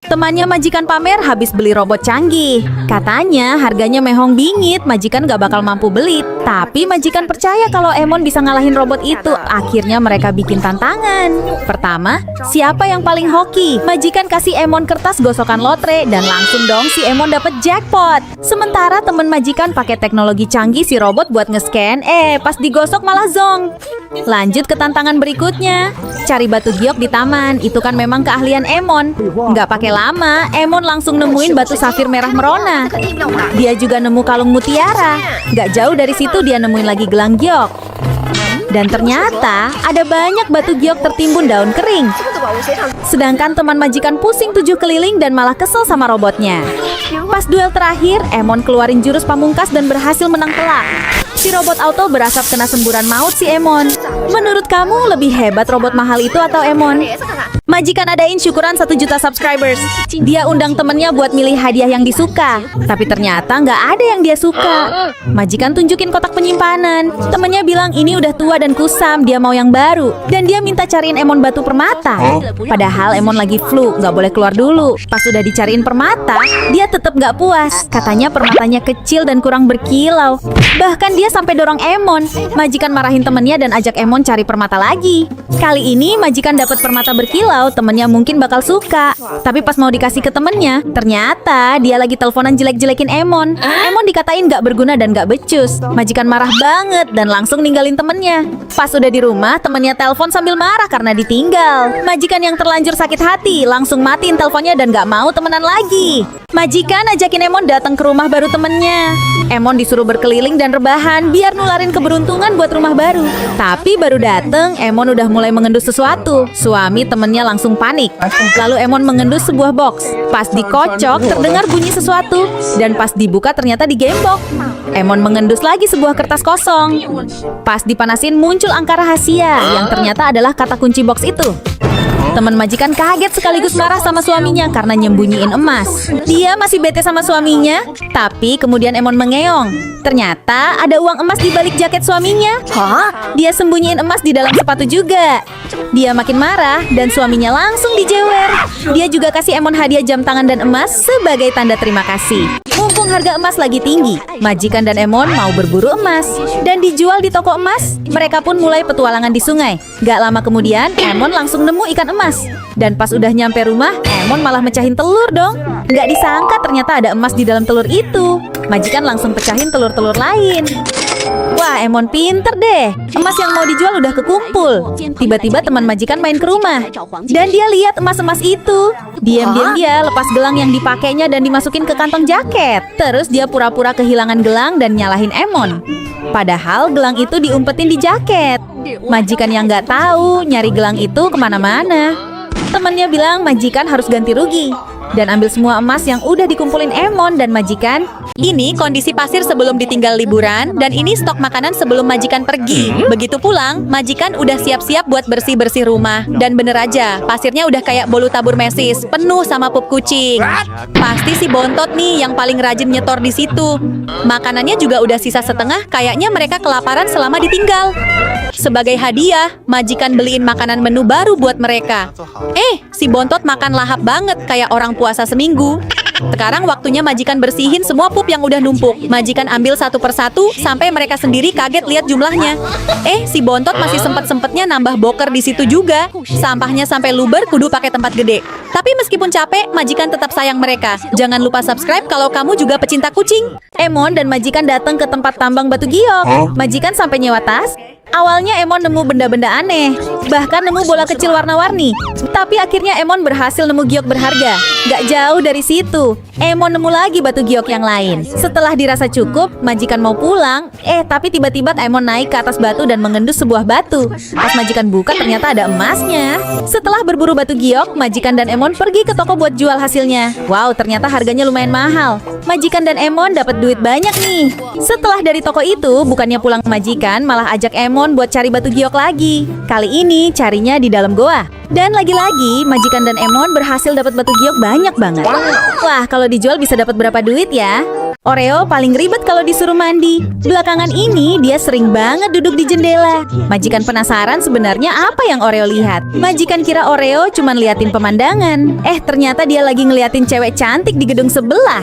Temannya majikan pamer habis beli robot canggih. Katanya harganya mehong bingit, majikan gak bakal mampu beli. Tapi majikan percaya kalau Emon bisa ngalahin robot itu. Akhirnya mereka bikin tantangan. Pertama, siapa yang paling hoki? Majikan kasih Emon kertas gosokan lotre dan langsung dong si Emon dapet jackpot. Sementara temen majikan pakai teknologi canggih si robot buat nge-scan. Pas digosok malah zong. Lanjut ke tantangan berikutnya. Cari batu giok di taman. Itu kan memang keahlian Emon. Nggak pakai lama, Emon langsung nemuin batu safir merah merona. Dia juga nemu kalung mutiara. Nggak jauh dari situ dia nemuin lagi gelang giok. Dan ternyata ada banyak batu giok tertimbun daun kering. Sedangkan teman majikan pusing 7 keliling dan malah kesel sama robotnya. Pas duel terakhir, Emon keluarin jurus pamungkas dan berhasil menang telak. Si robot auto berasap kena semburan maut si Emon. Menurut kamu lebih hebat robot mahal itu atau Emon? Majikan adain syukuran 1 juta subscribers. Dia undang temennya buat milih hadiah yang disuka. Tapi ternyata nggak ada yang dia suka. Majikan tunjukin kotak penyimpanan. Temennya bilang ini udah tua dan kusam, dia mau yang baru. Dan dia minta cariin Emon batu permata. Padahal Emon lagi flu, nggak boleh keluar dulu. Pas udah dicariin permata, dia tetap nggak puas. Katanya permatanya kecil dan kurang berkilau. Bahkan dia sampai dorong Emon. Majikan marahin temennya dan ajak Emon cari permata lagi. Kali ini majikan dapat permata berkilau, temennya mungkin bakal suka. Tapi pas mau dikasih ke temennya, ternyata dia lagi teleponan jelek-jelekin Emon. Emon dikatain gak berguna dan gak becus. Majikan marah banget dan langsung ninggalin temennya. Pas udah di rumah, temennya telepon sambil marah karena ditinggal. Majikan yang terlanjur sakit hati langsung matiin teleponnya dan gak mau temenan lagi. Majikan ajakin Emon datang ke rumah baru temennya. Emon disuruh berkeliling dan rebahan biar nularin keberuntungan buat rumah baru. Tapi baru dateng, Emon udah mulai mengendus sesuatu. Suami temennya langsung panik. Lalu Emon mengendus sebuah box. Pas dikocok, terdengar bunyi sesuatu. Dan pas dibuka ternyata digembok. Emon mengendus lagi sebuah kertas kosong. Pas dipanasin muncul angka rahasia yang ternyata adalah kata kunci box itu. Teman majikan kaget sekaligus marah sama suaminya karena nyembunyiin emas. Dia masih bete sama suaminya, tapi kemudian Emon mengeong. Ternyata ada uang emas di balik jaket suaminya. Dia sembunyiin emas di dalam sepatu juga. Dia makin marah dan suaminya langsung dijewer. Dia juga kasih Emon hadiah jam tangan dan emas sebagai tanda terima kasih. Mumpung harga emas lagi tinggi, majikan dan Emon mau berburu emas dan dijual di toko emas. Mereka pun mulai petualangan di sungai. Gak lama kemudian, Emon langsung nemu ikan emas. Dan pas udah nyampe rumah, Emon malah mecahin telur dong. Gak disangka ternyata ada emas di dalam telur itu. Majikan langsung pecahin telur-telur lain. Wah, Emon pinter deh. Emas yang mau dijual udah kekumpul. Tiba-tiba teman majikan main ke rumah. Dan dia lihat emas-emas itu. Diam-diam dia lepas gelang yang dipakainya dan dimasukin ke kantong jaket. Terus dia pura-pura kehilangan gelang dan nyalahin Emon. Padahal gelang itu diumpetin di jaket. Majikan yang nggak tahu nyari gelang itu kemana-mana. Temannya bilang majikan harus ganti rugi dan ambil semua emas yang udah dikumpulin Emon dan majikan. Ini kondisi pasir sebelum ditinggal liburan dan ini stok makanan sebelum majikan pergi. Begitu pulang, majikan udah siap-siap buat bersih-bersih rumah. Dan bener aja, pasirnya udah kayak bolu tabur mesis, penuh sama pup kucing. Pasti si Bontot nih yang paling rajin nyetor di situ. Makanannya juga udah sisa setengah, kayaknya mereka kelaparan selama ditinggal. Sebagai hadiah, majikan beliin makanan menu baru buat mereka. Si Bontot makan lahap banget kayak orang puasa seminggu. Sekarang waktunya majikan bersihin semua pup yang udah numpuk. Majikan ambil satu persatu sampai mereka sendiri kaget lihat jumlahnya. Si Bontot masih sempet-sempetnya nambah boker di situ juga. Sampahnya sampai luber kudu pakai tempat gede. Tapi meskipun capek, majikan tetap sayang mereka. Jangan lupa subscribe kalau kamu juga pecinta kucing. Emon dan majikan datang ke tempat tambang batu giok. Majikan sampai nyewa tas. Awalnya Emon nemu benda-benda aneh, bahkan nemu bola kecil warna-warni. Tapi akhirnya Emon berhasil nemu giok berharga. Gak jauh dari situ, Emon nemu lagi batu giok yang lain. Setelah dirasa cukup, majikan mau pulang. Tapi tiba-tiba Emon naik ke atas batu dan mengendus sebuah batu. Pas majikan buka ternyata ada emasnya. Setelah berburu batu giok, majikan dan Emon pergi ke toko buat jual hasilnya. Wow, ternyata harganya lumayan mahal. Majikan dan Emon dapat duit banyak nih. Setelah dari toko itu, bukannya pulang majikan, malah ajak Emon buat cari batu giok lagi. Kali ini carinya di dalam goa. Dan lagi-lagi majikan dan Emon berhasil dapat batu giok banyak banget. Wah, kalau dijual bisa dapat berapa duit ya? Oreo paling ribet kalau disuruh mandi. Belakangan ini dia sering banget duduk di jendela. Majikan penasaran sebenarnya apa yang Oreo lihat. Majikan kira Oreo cuman liatin pemandangan. Ternyata dia lagi ngeliatin cewek cantik di gedung sebelah.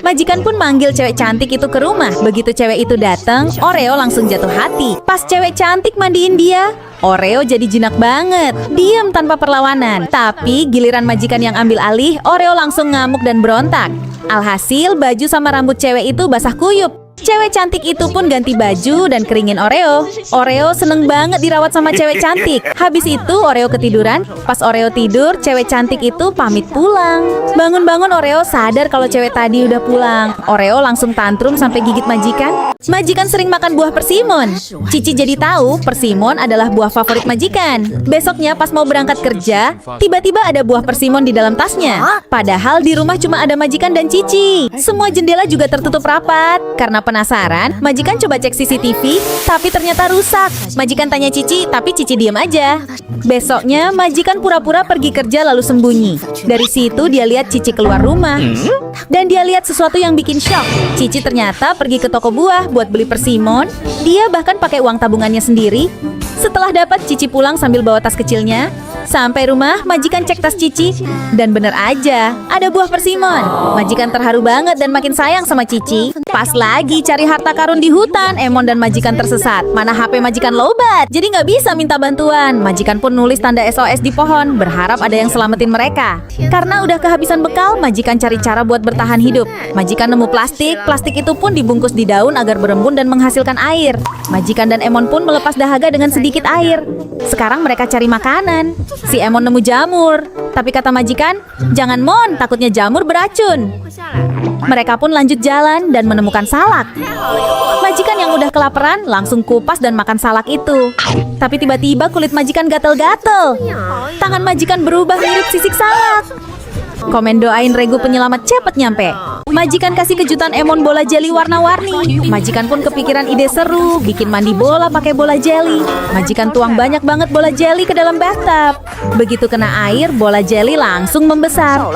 Majikan pun manggil cewek cantik itu ke rumah. Begitu cewek itu datang, Oreo langsung jatuh hati. Pas cewek cantik mandiin dia, Oreo jadi jinak banget, diam tanpa perlawanan. Tapi giliran majikan yang ambil alih, Oreo langsung ngamuk dan berontak. Alhasil baju sama rambut cewek itu basah kuyup. Cewek cantik itu pun ganti baju dan keringin Oreo. Oreo seneng banget dirawat sama cewek cantik. Habis itu Oreo ketiduran. Pas Oreo tidur, cewek cantik itu pamit pulang. Bangun-bangun Oreo sadar kalau cewek tadi udah pulang. Oreo langsung tantrum sampai gigit majikan. Majikan sering makan buah persimmon. Cici jadi tahu persimmon adalah buah favorit majikan. Besoknya pas mau berangkat kerja, tiba-tiba ada buah persimmon di dalam tasnya. Padahal di rumah cuma ada majikan dan Cici. Semua jendela juga tertutup rapat. Karena penasaran, majikan coba cek CCTV, tapi ternyata rusak. Majikan tanya Cici, tapi Cici diam aja. Besoknya, majikan pura-pura pergi kerja lalu sembunyi. Dari situ dia lihat Cici keluar rumah. Dan dia lihat sesuatu yang bikin shock. Cici ternyata pergi ke toko buah buat beli persimmon. Dia bahkan pakai uang tabungannya sendiri. Setelah dapat, Cici pulang sambil bawa tas kecilnya. Sampai rumah, majikan cek tas Cici. Dan bener aja, ada buah persimmon. Majikan terharu banget dan makin sayang sama Cici. Pas lagi cari harta karun di hutan, Emon dan majikan tersesat. Mana HP majikan lobat, jadi nggak bisa minta bantuan. Majikan pun nulis tanda SOS di pohon, berharap ada yang selamatin mereka. Karena udah kehabisan bekal, majikan cari cara buat bertahan hidup. Majikan nemu plastik, plastik itu pun dibungkus di daun agar berembun dan menghasilkan air. Majikan dan Emon pun melepas dahaga dengan sedikit air. Sekarang mereka cari makanan. Si Emon nemu jamur. Tapi kata majikan, jangan Mon, takutnya jamur beracun. Mereka pun lanjut jalan dan menemukan salak. Majikan yang udah kelaparan langsung kupas dan makan salak itu. Tapi tiba-tiba kulit majikan gatel-gatel. Tangan majikan berubah mirip sisik salak. Komen doain Regu penyelamat cepet nyampe. Majikan kasih kejutan Emon bola jeli warna-warni. Majikan pun kepikiran ide seru, bikin mandi bola pakai bola jeli. Majikan tuang banyak banget bola jeli ke dalam bathtub. Begitu kena air, bola jeli langsung membesar.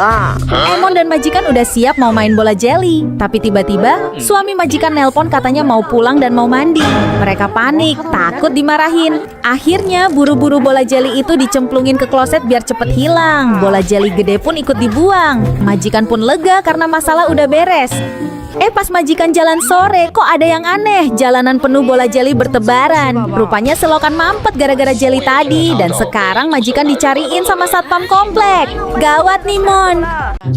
Emon dan majikan udah siap mau main bola jeli. Tapi tiba-tiba, suami majikan nelpon katanya mau pulang dan mau mandi. Mereka panik, takut dimarahin. Akhirnya, buru-buru bola jeli itu dicemplungin ke kloset biar cepet hilang. Bola jeli gede pun ikut dibuang. Majikan pun lega karena masalah udah beres. Pas majikan jalan sore, kok ada yang aneh. Jalanan penuh bola jeli bertebaran. Rupanya selokan mampet gara-gara jeli tadi. Dan sekarang majikan dicariin sama satpam komplek. Gawat nih Mon.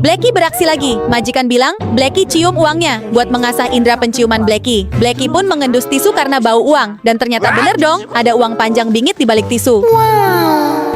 Blacky beraksi lagi. Majikan bilang, Blacky cium uangnya buat mengasah indera penciuman Blacky. Blacky pun mengendus tisu karena bau uang. Dan ternyata bener dong, ada uang panjang bingit di balik tisu.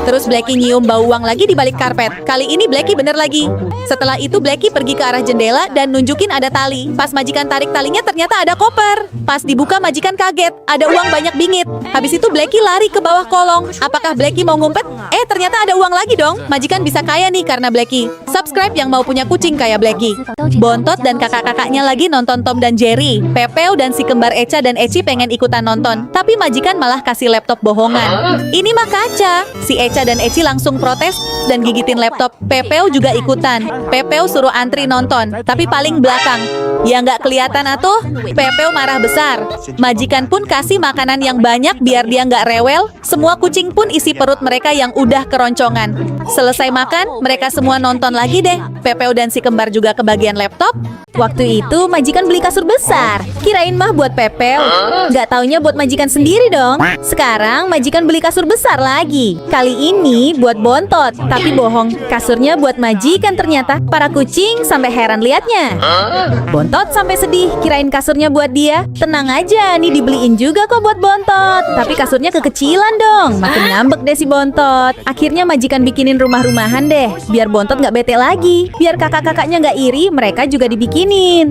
Terus Blacky nyium bau uang lagi di balik karpet. Kali ini Blacky bener lagi. Setelah itu Blacky pergi ke arah jendela dan nunjukin ada tali. Pas majikan tarik talinya ternyata ada koper. Pas dibuka majikan kaget, ada uang banyak bingit. Habis itu Blacky lari ke bawah kolong. Apakah Blacky mau ngumpet? Ternyata ada uang lagi dong. Majikan bisa kaya nih karena Blacky. Subscribe yang mau punya kucing kayak Blacky. Bontot dan kakak-kakaknya lagi nonton Tom dan Jerry. Pepeo dan si kembar Echa dan Eci pengen ikutan nonton. Tapi majikan malah kasih laptop bohongan. Ini mah kaca. Si Echa dan Eci langsung protes dan gigitin laptop. Pepeo juga ikutan. Pepeo suruh antri nonton, tapi paling belakang. Ya nggak kelihatan atuh. Pepeo marah besar. Majikan pun kasih makanan yang banyak biar dia nggak rewel. Semua kucing pun isi perut mereka yang udah keroncongan. Selesai makan, mereka semua nonton lagi deh. Pepeo dan si kembar juga kebagian laptop. Waktu itu majikan beli kasur besar. Kirain mah buat Pepeo. Nggak taunya buat majikan sendiri dong. Sekarang majikan beli kasur besar lagi. Kali ini buat Bontot. Tapi bohong, kasurnya buat majikan ternyata. Para kucing sampai heran liatnya. Bontot sampai sedih, kirain kasurnya buat dia. Tenang aja, nih dibeliin juga kok buat Bontot. Tapi kasurnya kekecilan dong. Makin ngambek deh si Bontot. Akhirnya majikan bikinin rumah-rumahan deh. Biar Bontot nggak bete lagi. Biar kakak-kakaknya nggak iri, mereka juga dibikinin.